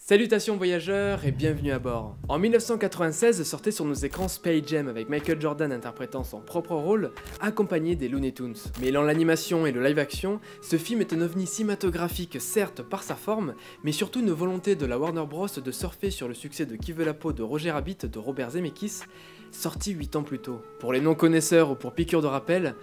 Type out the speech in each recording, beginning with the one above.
Salutations voyageurs et bienvenue à bord. En 1996 sortait sur nos écrans Space Jam avec Michael Jordan interprétant son propre rôle, accompagné des Looney Tunes. Mêlant l'animation et le live action, ce film est un ovni cinématographique certes par sa forme, mais surtout une volonté de la Warner Bros de surfer sur le succès de Qui veut la peau de Roger Rabbit de Robert Zemeckis, sorti 8 ans plus tôt. Pour les non-connaisseurs ou pour piqûre de rappel,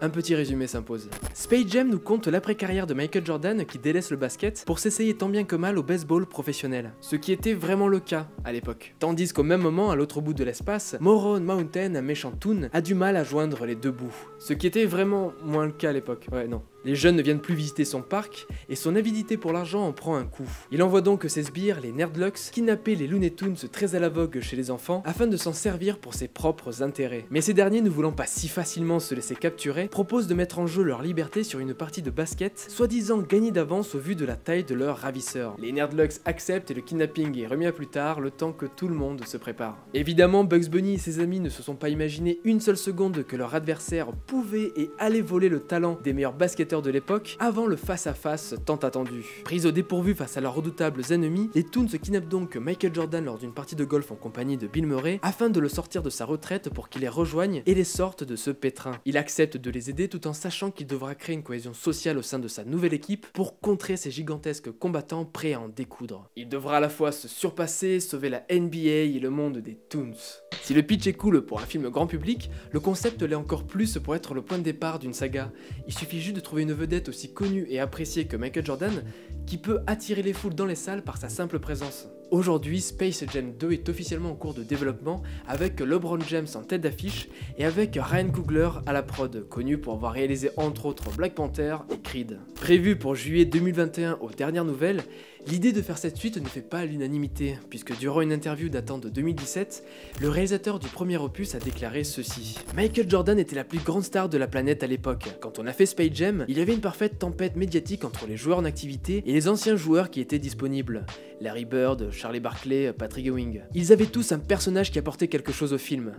un petit résumé s'impose. Space Jam nous conte l'après-carrière de Michael Jordan qui délaisse le basket pour s'essayer tant bien que mal au baseball professionnel, ce qui était vraiment le cas à l'époque. Tandis qu'au même moment, à l'autre bout de l'espace, Moron Mountain, un méchant toon, a du mal à joindre les deux bouts. Ce qui était vraiment moins le cas à l'époque. Ouais, non. Les jeunes ne viennent plus visiter son parc, et son avidité pour l'argent en prend un coup. Il envoie donc ses sbires, les Nerdlux, kidnapper les Looney Tunes très à la vogue chez les enfants, afin de s'en servir pour ses propres intérêts. Mais ces derniers, ne voulant pas si facilement se laisser capturer, proposent de mettre en jeu leur liberté sur une partie de basket, soi-disant gagnée d'avance au vu de la taille de leur ravisseur. Les Nerdlux acceptent et le kidnapping est remis à plus tard, le temps que tout le monde se prépare. Évidemment, Bugs Bunny et ses amis ne se sont pas imaginé une seule seconde que leur adversaire pouvait et allait voler le talent des meilleurs basketteurs de l'époque avant le face-à-face tant attendu. Pris au dépourvu face à leurs redoutables ennemis, les Toons kidnappent donc Michael Jordan lors d'une partie de golf en compagnie de Bill Murray afin de le sortir de sa retraite pour qu'il les rejoigne et les sorte de ce pétrin. Il accepte de les aider tout en sachant qu'il devra créer une cohésion sociale au sein de sa nouvelle équipe pour contrer ces gigantesques combattants prêts à en découdre. Il devra à la fois se surpasser, sauver la NBA et le monde des Toons. Si le pitch est cool pour un film grand public, le concept l'est encore plus pour être le point de départ d'une saga. Il suffit juste de trouver une vedette aussi connue et appréciée que Michael Jordan qui peut attirer les foules dans les salles par sa simple présence. Aujourd'hui, Space Jam 2 est officiellement en cours de développement avec LeBron James en tête d'affiche et avec Ryan Coogler à la prod, connu pour avoir réalisé entre autres Black Panther et Creed. Prévu pour juillet 2021 aux dernières nouvelles, l'idée de faire cette suite ne fait pas l'unanimité, puisque durant une interview datant de 2017, le réalisateur du premier opus a déclaré ceci. Michael Jordan était la plus grande star de la planète à l'époque. Quand on a fait Space Jam, il y avait une parfaite tempête médiatique entre les joueurs en activité et les anciens joueurs qui étaient disponibles. Larry Bird, Charlie Barkley, Patrick Ewing. Ils avaient tous un personnage qui apportait quelque chose au film.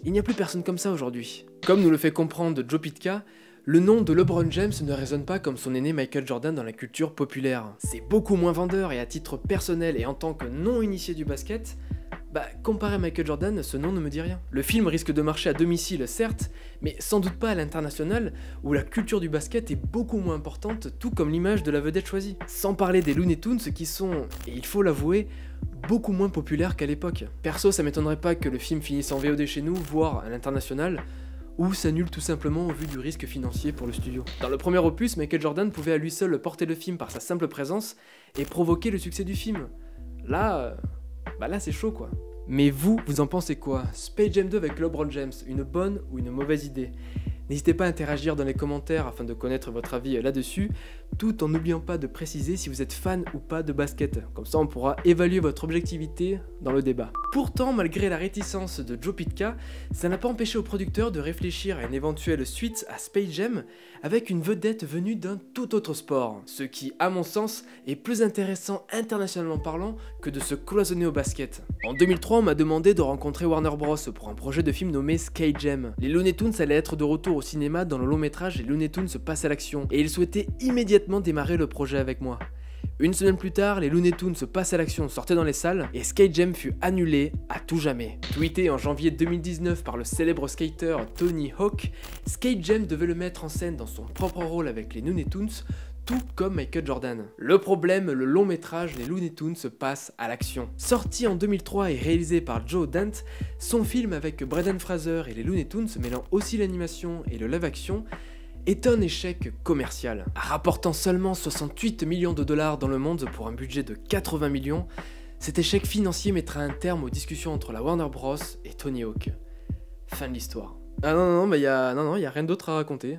Il n'y a plus personne comme ça aujourd'hui. Comme nous le fait comprendre Joe Pytka, le nom de LeBron James ne résonne pas comme son aîné Michael Jordan dans la culture populaire. C'est beaucoup moins vendeur et à titre personnel et en tant que non-initié du basket, comparé à Michael Jordan, ce nom ne me dit rien. Le film risque de marcher à domicile, certes, mais sans doute pas à l'international, où la culture du basket est beaucoup moins importante, tout comme l'image de la vedette choisie. Sans parler des Looney Tunes qui sont, et il faut l'avouer, beaucoup moins populaires qu'à l'époque. Perso, ça m'étonnerait pas que le film finisse en VOD chez nous, voire à l'international, ou s'annule tout simplement au vu du risque financier pour le studio. Dans le premier opus, Michael Jordan pouvait à lui seul porter le film par sa simple présence et provoquer le succès du film. Là c'est chaud quoi. Mais vous en pensez quoi? Space Jam 2 avec LeBron James, une bonne ou une mauvaise idée? N'hésitez pas à interagir dans les commentaires afin de connaître votre avis là-dessus, tout en n'oubliant pas de préciser si vous êtes fan ou pas de basket. Comme ça on pourra évaluer votre objectivité dans le débat. Pourtant, malgré la réticence de Joe Pytka, ça n'a pas empêché au producteur de réfléchir à une éventuelle suite à Space Jam avec une vedette venue d'un tout autre sport. Ce qui, à mon sens, est plus intéressant internationalement parlant que de se cloisonner au basket. En 2003, on m'a demandé de rencontrer Warner Bros pour un projet de film nommé Space Jam. Les Looney Tunes allaient être de retour au cinéma dans le long métrage Les Looney Tunes passent à l'action, et ils souhaitaient immédiatement démarrer le projet avec moi. Une semaine plus tard, les Looney Tunes passent à l'action sortaient dans les salles, et Space Jam fut annulé à tout jamais. Tweeté en janvier 2019 par le célèbre skater Tony Hawk, Space Jam devait le mettre en scène dans son propre rôle avec les Looney Tunes, tout comme Michael Jordan. Le problème, le long métrage Les Looney Tunes passe à l'action. Sorti en 2003 et réalisé par Joe Dante, son film avec Brendan Fraser et les Looney Tunes mêlant aussi l'animation et le live action est un échec commercial. Rapportant seulement 68 millions de dollars dans le monde pour un budget de 80 millions, cet échec financier mettra un terme aux discussions entre la Warner Bros et Tony Hawk. Fin de l'histoire. Ah non, y a rien d'autre à raconter.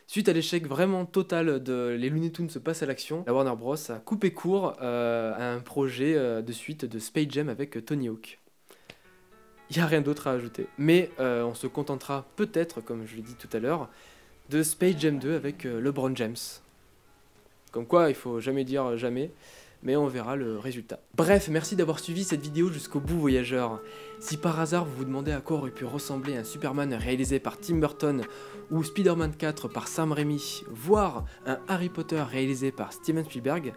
Suite à l'échec vraiment total de Les Looney Tunes passent à l'action, la Warner Bros a coupé court à un projet de suite de Space Jam avec Tony Hawk. Il n'y a rien d'autre à ajouter. Mais on se contentera peut-être, comme je l'ai dit tout à l'heure, de Space Jam 2 avec LeBron James. Comme quoi, il faut jamais dire jamais, mais on verra le résultat. Bref, merci d'avoir suivi cette vidéo jusqu'au bout, voyageurs. Si par hasard vous vous demandez à quoi aurait pu ressembler un Superman réalisé par Tim Burton ou Spider-Man 4 par Sam Raimi, voire un Harry Potter réalisé par Steven Spielberg,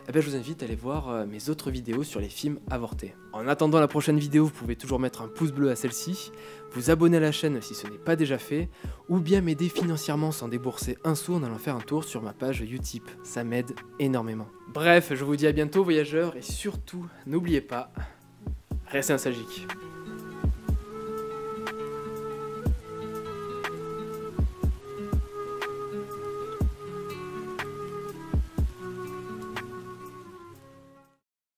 eh ben, je vous invite à aller voir mes autres vidéos sur les films avortés. En attendant la prochaine vidéo, vous pouvez toujours mettre un pouce bleu à celle-ci, vous abonner à la chaîne si ce n'est pas déjà fait, ou bien m'aider financièrement sans débourser un sou en allant faire un tour sur ma page Utip. Ça m'aide énormément. Bref, je vous dis à bientôt voyageurs, et surtout, n'oubliez pas, restez nostalgiques.